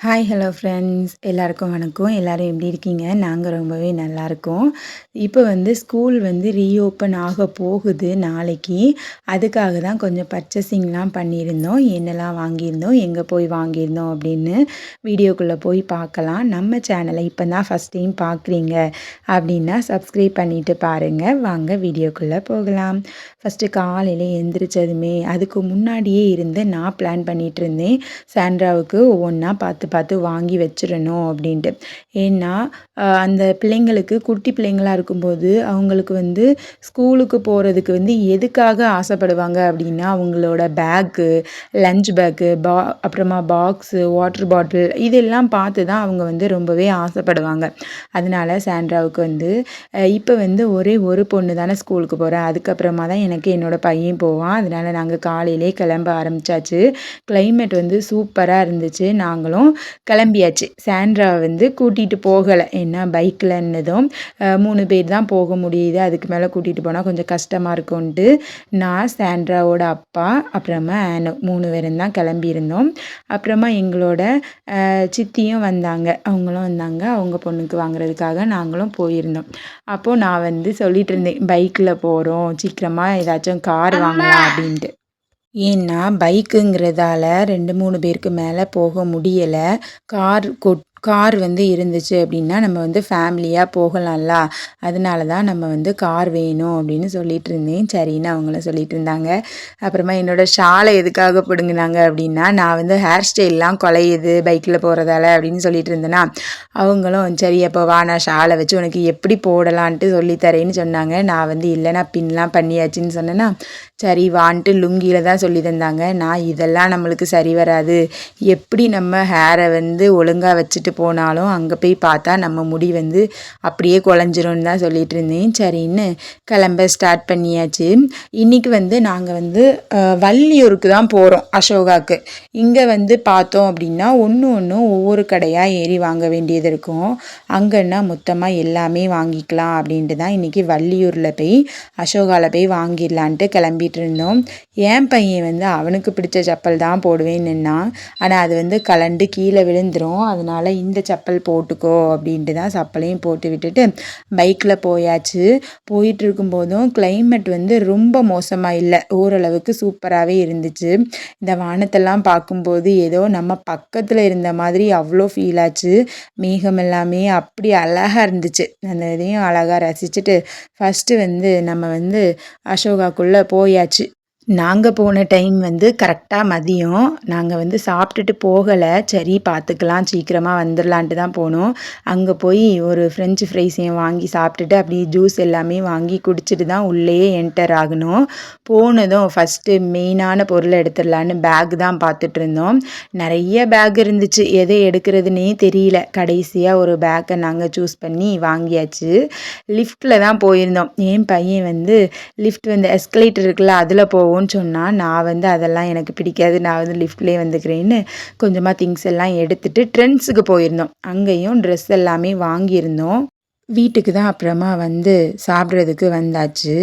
Hi hello friends எல்லாருக்கும் வணக்கம். எல்லோரும் எப்படி இருக்கீங்க? நாங்கள் ரொம்பவே நல்லாயிருக்கோம். இப்போ ஸ்கூல் ரீஓப்பன் ஆக போகுது நாளைக்கு. அதுக்காக தான் கொஞ்சம் பர்ச்சேசிங்லாம் பண்ணியிருந்தோம். என்னெல்லாம் வாங்கியிருந்தோம், எங்கே போய் வாங்கியிருந்தோம் அப்படின்னு வீடியோக்குள்ளே போய் பார்க்கலாம். நம்ம சேனலை இப்போ தான் ஃபஸ்ட் டைம் பார்க்குறீங்க அப்படின்னா சப்ஸ்கிரைப் பண்ணிவிட்டு பாருங்கள். வாங்க வீடியோக்குள்ளே போகலாம். ஃபஸ்ட்டு காலையில் எந்திரிச்சதுமே அதுக்கு முன்னாடியே இருந்து நான் பிளான் பண்ணிகிட்டு இருந்தேன். சாண்ட்ராவுக்கு ஒவ்வொன்றா பார்த்து பார்த்து வாங்கி வச்சிடணும் அப்படின்ட்டு. ஏன்னா அந்த பிள்ளைங்களுக்கு குட்டி பிள்ளைங்களா இருக்கும்போது அவங்களுக்கு ஸ்கூலுக்கு போகிறதுக்கு எதுக்காக ஆசைப்படுவாங்க அப்படின்னா அவங்களோட பேக்கு, லஞ்ச் பேக்கு, அப்புறமா பாக்ஸு, வாட்டர் பாட்டில் இதெல்லாம் பார்த்து தான் அவங்க ரொம்பவே ஆசைப்படுவாங்க. அதனால சாண்ட்ராவுக்கு இப்போ ஒரே ஒரு பொண்ணு தானே ஸ்கூலுக்கு போகிறேன். அதுக்கப்புறமா தான் எனக்கு என்னோடய பையன் போவான். அதனால் நாங்கள் காலையிலே கிளம்ப ஆரம்பித்தாச்சு. கிளைமேட் சூப்பராக இருந்துச்சு. நாங்களும் கிளம்பியாச்சு. சாண்ட்ரா கூட்டிகிட்டு போகலை. ஏன்னா பைக்கில்ன்னதும் 3 பேர் தான் போக முடியுது. அதுக்கு மேலே கூட்டிகிட்டு போனால் கொஞ்சம் கஷ்டமாக இருக்கும்ன்ட்டு நான், சாண்ட்ராவோட அப்பா, அப்புறமா ஆனோ 3 பேரும் தான் கிளம்பியிருந்தோம். அப்புறமா எங்களோட சித்தியும் வந்தாங்க. அவங்களும் வந்தாங்க. அவங்க பொண்ணுக்கு வாங்குறதுக்காக நாங்களும் போயிருந்தோம். அப்போது நான் சொல்லிட்டு இருந்தேன், பைக்கில் போகிறோம், சீக்கிரமாக ஏதாச்சும் கார் வாங்கலாம் அப்படின்ட்டு. ஏன்னா பைக்குங்கிறதால 2, 3 பேருக்கு மேலே போக முடியலை. கார் இருந்துச்சு அப்படின்னா நம்ம ஃபேமிலியாக போகலாம்ல. அதனால தான் நம்ம கார் வேணும் அப்படின்னு சொல்லிட்டு இருந்தேன். சரின்னு அவங்களும் சொல்லிட்டு இருந்தாங்க. அப்புறமா என்னோடய ஷாலை எதுக்காக பிடுங்கினாங்க அப்படின்னா நான் ஹேர் ஸ்டைல்லாம் குலையுது பைக்கில் போகிறதால அப்படின்னு சொல்லிட்டு இருந்தேன்னா, அவங்களும் சரி அப்போ வா நான் ஷாலை வச்சு உனக்கு எப்படி போடலான்ட்டு சொல்லித்தரேன்னு சொன்னாங்க. நான் இல்லை நான் பின்லாம் பண்ணியாச்சுன்னு சொன்னேன்னா, சரி வான்ட்டு லுங்கியில் தான் சொல்லி தந்தாங்க. நான் இதெல்லாம் நம்மளுக்கு சரி வராது, எப்படி நம்ம ஹேரை ஒழுங்காக வச்சுட்டு போனாலும் அங்கே போய் பார்த்தா நம்ம முடி அப்படியே குழஞ்சிரும்னு தான் சொல்லிட்டு இருந்தேன். சரின்னு கிளம்ப ஸ்டார்ட் பண்ணியாச்சு. இன்றைக்கி நாங்கள் வள்ளியூருக்கு தான் போகிறோம், அசோகாவுக்கு. இங்கே பார்த்தோம் அப்படின்னா ஒன்று ஒவ்வொரு கடையாக ஏறி வாங்க வேண்டியது இருக்கும். அங்கன்னா மொத்தமாக எல்லாமே வாங்கிக்கலாம் அப்படின்ட்டு தான் இன்றைக்கி வள்ளியூரில் போய் அசோகாவில் போய் வாங்கிடலான்ட்டு கிளம்பிட்டு இருந்தோம். என் பையன் அவனுக்கு பிடிச்ச செப்பல் தான் போடுவேன்னா, ஆனால் அது கலண்டு கீழே விழுந்துடும். அதனால் இந்த செப்பல் போட்டுக்கோ அப்படின்ட்டு தான் செப்பலையும் போட்டு விட்டுட்டு பைக்கில் போயாச்சு. போயிட்டு இருக்கும்போதும் கிளைமேட் ரொம்ப மோசமாக இல்லை, ஓரளவுக்கு சூப்பராகவே இருந்துச்சு. இந்த வானத்தெல்லாம் பார்க்கும்போது ஏதோ நம்ம பக்கத்தில் இருந்த மாதிரி அவ்வளோ ஃபீல் ஆச்சு. மேகம் எல்லாமே அப்படி அழகாக இருந்துச்சு. அந்த இதையும் அழகாக ரசிச்சுட்டு ஃபஸ்ட்டு நம்ம அசோகாக்குள்ளே போயாச்சு. நாங்கள் போன டைம் கரெக்டாக மதியம். நாங்கள் சாப்பிட்டுட்டு போகலை. சரி பார்த்துக்கலாம், சீக்கிரமாக வந்துடலான்ட்டு தான் போனோம். அங்கே போய் ஒரு ஃப்ரெஞ்சு ஃப்ரைஸையும் வாங்கி சாப்பிட்டுட்டு அப்படியே ஜூஸ் எல்லாமே வாங்கி குடிச்சிட்டு தான் உள்ளேயே என்டர் ஆகணும். போனதும் ஃபஸ்ட்டு மெயினான பொருளை எடுத்துடலான்னு பேக் தான் பார்த்துட்டு இருந்தோம். நிறைய பேக் இருந்துச்சு, எதை எடுக்கிறதுனே தெரியல. கடைசியாக ஒரு பேக்கை நாங்கள் சூஸ் பண்ணி வாங்கியாச்சு. லிஃப்ட்டில் தான் போயிருந்தோம். என் பையன் லிஃப்ட் எஸ்கலேட்டர் இருக்குல்ல அதில் போவோம் சொன்னால், நான் அதெல்லாம் எனக்கு பிடிக்காது, நான் லிஃப்ட்லேயே வந்துக்கிறேன்னு கொஞ்சமாக திங்ஸ் எல்லாம் எடுத்துகிட்டு ட்ரெண்ட்ஸுக்கு போயிருந்தோம். அங்கேயும் ட்ரெஸ் எல்லாமே வாங்கியிருந்தோம். வீட்டுக்கு தான் அப்புறமா சாப்பிட்றதுக்கு வந்தாச்சு.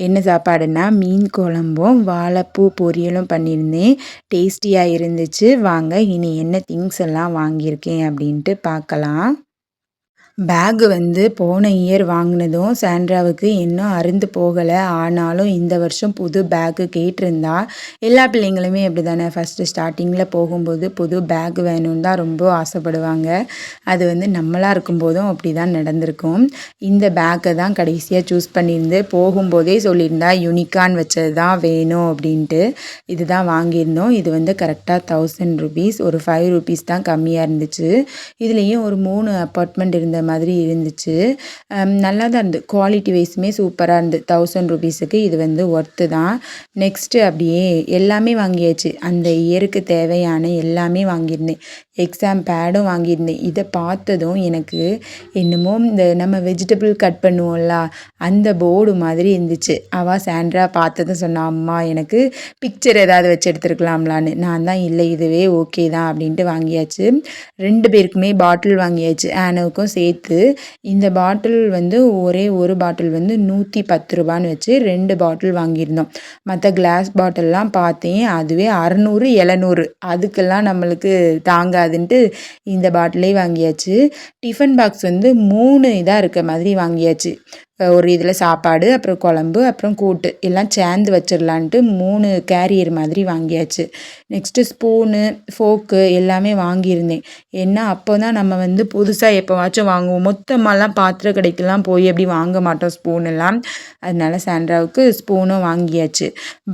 என்ன சாப்பாடுன்னா மீன் குழம்பும் வாழைப்பூ பொரியலும் பண்ணியிருந்தேன். டேஸ்டியாக இருந்துச்சு. வாங்க இனி என்ன திங்ஸ் எல்லாம் வாங்கியிருக்கேன் அப்படின்ட்டு பார்க்கலாம். பேகு போன இயர் வாங்கினதும் சாண்ட்ராவுக்கு இன்னும் அருந்து போகலை. ஆனாலும் இந்த வருஷம் புது பேக்கு கேட்டிருந்தா. எல்லா பிள்ளைங்களுமே அப்படி தானே, ஃபஸ்ட்டு ஸ்டார்டிங்கில் போகும்போது புது பேக் வேணும்னு தான் ரொம்ப ஆசைப்படுவாங்க. அது நம்மளாக இருக்கும்போதும் அப்படி தான் நடந்திருக்கும். இந்த பேக்கை தான் கடைசியாக சூஸ் பண்ணியிருந்து போகும்போதே சொல்லியிருந்தா யூனிகான் வச்சது தான் வேணும் அப்படின்ட்டு. இது தான் வாங்கியிருந்தோம். இது கரெக்டாக 1000 ருபீஸ், ஒரு 5 ருபீஸ் தான் கம்மியாக இருந்துச்சு. இதுலேயும் ஒரு 3 அப்பார்ட்மெண்ட் இருந்த மாதிரி இருந்துச்சு. நல்லா தான் இருந்து, குவாலிட்டி வைஸுமே சூப்பராக இருந்து. 1000 ருபீஸுக்கு இது ஒர்த்து தான். நெக்ஸ்ட்டு அப்படியே எல்லாமே வாங்கியாச்சு. அந்த இயருக்கு தேவையான எல்லாமே வாங்கியிருந்தேன். எக்ஸாம் பேடும் வாங்கியிருந்தேன். இதை பார்த்ததும் எனக்கு என்னமோ இந்த நம்ம வெஜிடபிள் கட் பண்ணுவோம்ல அந்த போர்டு மாதிரி இருந்துச்சு. சாண்ட்ரா பார்த்ததும் சொன்னா, அம்மா எனக்கு பிக்சர் ஏதாவது வச்சு எடுத்துருக்கலாம்லான்னு. நான் தான் இல்லை இதுவே ஓகே தான் அப்படின்ட்டு வாங்கியாச்சு. 2 பேருக்குமே பாட்டில் வாங்கியாச்சு. ஆனோவுக்கும் சேர்த்து சேர்த்து இந்த பாட்டில் வந்து ஒரே ஒரு பாட்டில் வந்து 110 ரூபான்னு வச்சு 2 பாட்டில் வாங்கியிருந்தோம். மற்ற கிளாஸ் பாட்டில்லாம் பார்த்தேன், அதுவே 600 700 அதுக்கெல்லாம் நம்மளுக்கு தாங்காதுன்ட்டு இந்த பாட்டிலே வாங்கியாச்சு. டிஃபன் பாக்ஸ் வந்து 3 இதாக இருக்க மாதிரி வாங்கியாச்சு. ஒரு இதில் சாப்பாடு, அப்புறம் குழம்பு, அப்புறம் கூட்டு எல்லாம் சேர்ந்து வச்சிடலான்ட்டு 3 கேரியர் மாதிரி வாங்கியாச்சு. நெக்ஸ்ட்டு ஸ்பூனு, ஃபோர்க்கு எல்லாமே வாங்கியிருந்தேன். ஏன்னா அப்போ தான் நம்ம வந்து புதுசாக எப்போவாச்சும் வாங்குவோம். மொத்தமாலாம் பாத்திர கடைக்கெல்லாம் போய் எப்படி வாங்க மாட்டோம் ஸ்பூனெல்லாம். அதனால சாண்ட்ராவுக்கு ஸ்பூனும் வாங்கியாச்சு.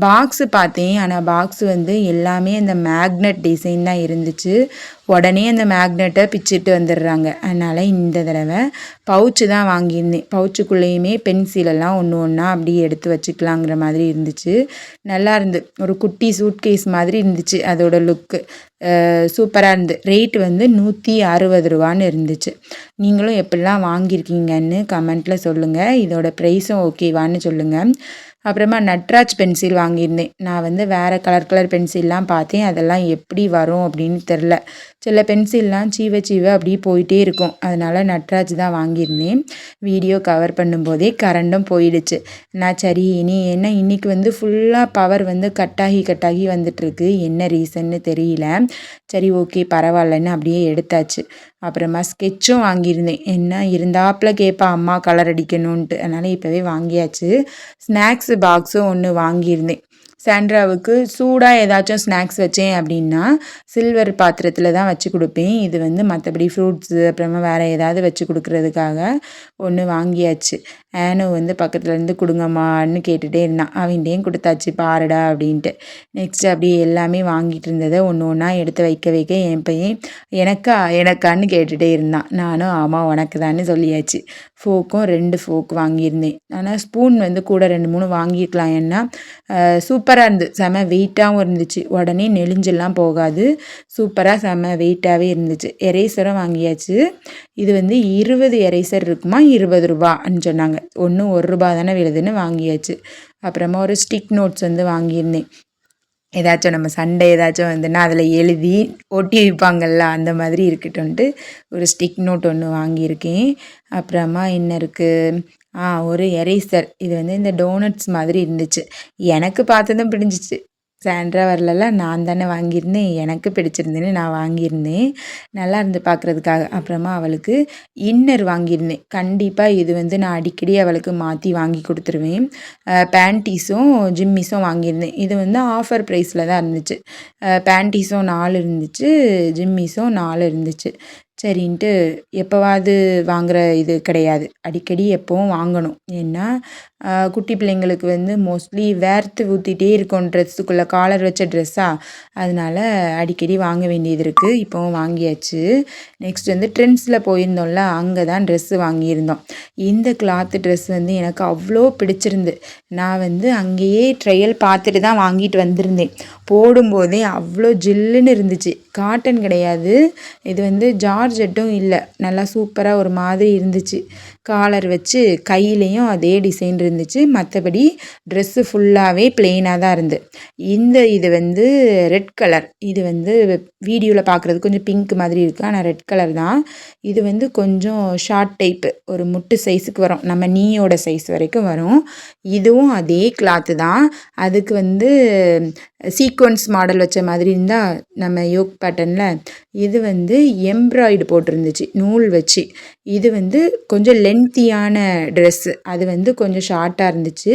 பாக்ஸு பார்த்தேன், ஆனால் பாக்ஸு வந்து எல்லாமே அந்த மேக்னெட் டிசைன் தான் இருந்துச்சு. உடனே அந்த மேக்னெட்டை பிச்சுட்டு வந்துடுறாங்க. அதனால் இந்த தடவை பவுச்சு தான் வாங்கியிருந்தேன். பவுச்சுக்குள்ளேயுமே பென்சிலெல்லாம் ஒன்று ஒன்றா அப்படியே எடுத்து வச்சுக்கலாங்கிற மாதிரி இருந்துச்சு. நல்லா இருந்து ஒரு குட்டி சூட்கேஸ் மாதிரி இருந்துச்சு அதோட லுக்கு. சூப்பராக இருந்து. ரேட் வந்து 160 ரூபான்னு இருந்துச்சு. நீங்களும் எப்படிலாம் வாங்கியிருக்கீங்கன்னு கமெண்ட்டில் சொல்லுங்கள். இதோட ப்ரைஸும் ஓகேவான்னு சொல்லுங்கள். அப்புறமா நட்ராஜ் பென்சில் வாங்கியிருந்தேன். நான் வந்து வேறு கலர் பென்சில்லாம் பார்த்தேன். அதெல்லாம் எப்படி வரும் அப்படின்னு தெரில. சில பென்சில்லாம் சீவ அப்படியே போயிட்டே இருக்கும். அதனால் நட்ராஜ் தான் வாங்கியிருந்தேன். வீடியோ கவர் பண்ணும்போதே கரண்டும் போயிடுச்சு. நான் சரி இன்றைக்கி வந்து ஃபுல்லாக பவர் வந்து கட்டாகி வந்துட்டுருக்கு. என்ன ரீசன்னு தெரியல. சரி ஓகே பரவாயில்லன்னு அப்படியே எடுத்தாச்சு. அப்புறமா ஸ்கெட்சும் வாங்கியிருந்தேன். என்ன இருந்தாப்பில் கேட்பா அம்மா கலர் அடிக்கணுன்ட்டு. அதனால் இப்போவே வாங்கியாச்சு. ஸ்நாக்ஸு பாக்ஸும் ஒன்று வாங்கியிருந்தேன். சாண்ட்ராவுக்கு சூடாக ஏதாச்சும் ஸ்நாக்ஸ் வச்சேன் அப்படின்னா சில்வர் பாத்திரத்தில் தான் வச்சு கொடுப்பேன். இது வந்து மற்றபடி ஃப்ரூட்ஸு அப்புறமா வேறு ஏதாவது வச்சு கொடுக்குறதுக்காக ஒன்று வாங்கியாச்சு. ஆனோ வந்து பக்கத்துலேருந்து கொடுங்கம்மான்னு கேட்டுகிட்டே இருந்தான். அவன்கிட்டையும் கொடுத்தாச்சு பாருடா அப்படின்ட்டு. நெக்ஸ்ட் அப்படியே எல்லாமே வாங்கிட்டு இருந்ததை ஒன்று ஒன்றா எடுத்து வைக்க என் பையன் எனக்கான்னு கேட்டுகிட்டே இருந்தான். நானும் ஆமாம் உனக்கு தான்னு சொல்லியாச்சு. ஃபோக்கும் 2 ஃபோக் வாங்கியிருந்தேன். ஆனால் ஸ்பூன் வந்து கூட 2 3 வாங்கியிருக்கலாம். ஏன்னா சூப்பராக இருந்து செம வெயிட்டாகவும் இருந்துச்சு. உடனே நெளிஞ்செல்லாம் போகாது. சூப்பராக செம வெயிட்டாகவே இருந்துச்சு. எரேசரும் வாங்கியாச்சு. இது வந்து 20 எரேசர் இருக்குமா 20 ரூபான்னு சொன்னாங்க. ஒன்று 1 ரூபா தானே விழுதுன்னு வாங்கியாச்சு. அப்புறமா ஒரு ஸ்டிக் நோட்ஸ் வந்து வாங்கியிருந்தேன். ஏதாச்சும் நம்ம சண்டே ஏதாச்சும் வந்துன்னா அதில் எழுதி ஒட்டி வைப்பாங்கள்ல அந்த மாதிரி இருக்கட்டும்ன்ட்டு ஒரு ஸ்டிக் நோட் ஒன்று வாங்கியிருக்கேன். அப்புறமா என்ன இருக்குது, ஒரு எரேசர். இது வந்து இந்த டோனட்ஸ் மாதிரி இருந்துச்சு. எனக்கு பார்த்ததும் பிடிச்சிச்சு. சாண்ட்ரா வரலல்ல, நான் தானே வாங்கியிருந்தேன். எனக்கு பிடிச்சிருந்தேன்னு நான் வாங்கியிருந்தேன். நல்லா இருந்து பார்க்குறதுக்காக. அப்புறமா அவளுக்கு இன்னர் வாங்கியிருந்தேன். கண்டிப்பாக இது வந்து நான் அடிக்கடி அவளுக்கு மாற்றி வாங்கி கொடுத்துருவேன். பேண்டீஸும் ஜிம்மிஸும் வாங்கியிருந்தேன். இது வந்து ஆஃபர் ப்ரைஸில் தான் இருந்துச்சு. பேண்டீஸும் 4 இருந்துச்சு, ஜிம்மிஸும் 4 இருந்துச்சு. சரின்ட்டு எப்போவாது வாங்குகிற இது கிடையாது. அடிக்கடி எப்போவும் வாங்கணும். ஏன்னா குட்டி பிள்ளைங்களுக்கு வந்து மோஸ்ட்லி வேர்த்து ஊற்றிட்டே இருக்கும் ட்ரெஸ்ஸுக்குள்ளே, காலர் வச்ச ட்ரெஸ்ஸாக. அதனால் அடிக்கடி வாங்க வேண்டியது இருக்குது. இப்போவும் வாங்கியாச்சு. நெக்ஸ்ட் வந்து ட்ரெண்ட்ஸில் போயிருந்தோம்ல, அங்கே தான் ட்ரெஸ்ஸு வாங்கியிருந்தோம். இந்த கிளாத்து ட்ரெஸ் வந்து எனக்கு அவ்வளோ பிடிச்சிருந்து. நான் வந்து அங்கேயே ட்ரையல் பார்த்துட்டு தான் வாங்கிட்டு வந்திருந்தேன். போடும்போதே அவ்வளோ ஜில்லுன்னு இருந்துச்சு. காட்டன் கிடையாது. இது வந்து ஜார்ஜெட்டும் இல்லை. நல்லா சூப்பராக ஒரு மாதிரி இருந்துச்சு. காலர் வச்சு கையிலையும் அதே டிசைன் இருந்துச்சு. மற்றபடி ட்ரெஸ்ஸு ஃபுல்லாகவே பிளெயினாக தான் இருந்து. இது வந்து ரெட் கலர். இது வந்து வீடியோவில் பார்க்குறது கொஞ்சம் பிங்க் மாதிரி இருக்குது. ஆனால் ரெட் கலர் தான். இது வந்து கொஞ்சம் ஷார்ட் டைப்பு, ஒரு முட்டு சைஸுக்கு வரும். நம்ம நீயோட சைஸ் வரைக்கும் வரும். இதுவும் அதே கிளாத்து தான். அதுக்கு வந்து சீக்வன்ஸ் மாடல் வச்ச மாதிரி இருந்தால் நம்ம யோக் பேட்டர்னில், இது வந்து எம்ப்ராய்டு போட்டிருந்துச்சு நூல் வச்சு. இது வந்து கொஞ்சம் லென்த்தியான ட்ரெஸ்ஸு. அது வந்து கொஞ்சம் ஷார்ட்டாக இருந்துச்சு.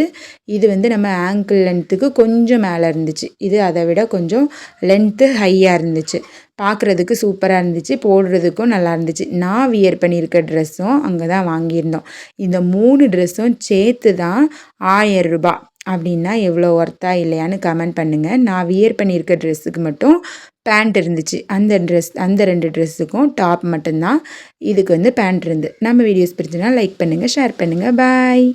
இது வந்து நம்ம ஆங்கிள் லென்த்துக்கு கொஞ்சம் மேலே இருந்துச்சு. இது அதை விட கொஞ்சம் லென்த்து ஹையாக இருந்துச்சு. பார்க்குறதுக்கு சூப்பராக இருந்துச்சு. போடுறதுக்கும் நல்லா இருந்துச்சு. நான் வியர் பண்ணியிருக்க ட்ரெஸ்ஸும் அங்கே தான் வாங்கியிருந்தோம். இந்த 3 ட்ரெஸ்ஸும் சேர்த்து தான் 1000 ரூபா. அப்படின்னா எவ்வளோ ஒர்த்தா இல்லையான்னு கமெண்ட் பண்ணுங்கள். நான் வியர் பண்ணியிருக்க ட்ரெஸ்ஸுக்கு மட்டும் பேண்ட் இருந்துச்சு. அந்த 2 ட்ரெஸ்ஸுக்கும் டாப் மட்டும்தான். இதுக்கு வந்து பேண்ட் இருந்து. நம்ம வீடியோஸ் பிடிச்சுன்னா லைக் பண்ணுங்கள், ஷேர் பண்ணுங்கள். பாய்.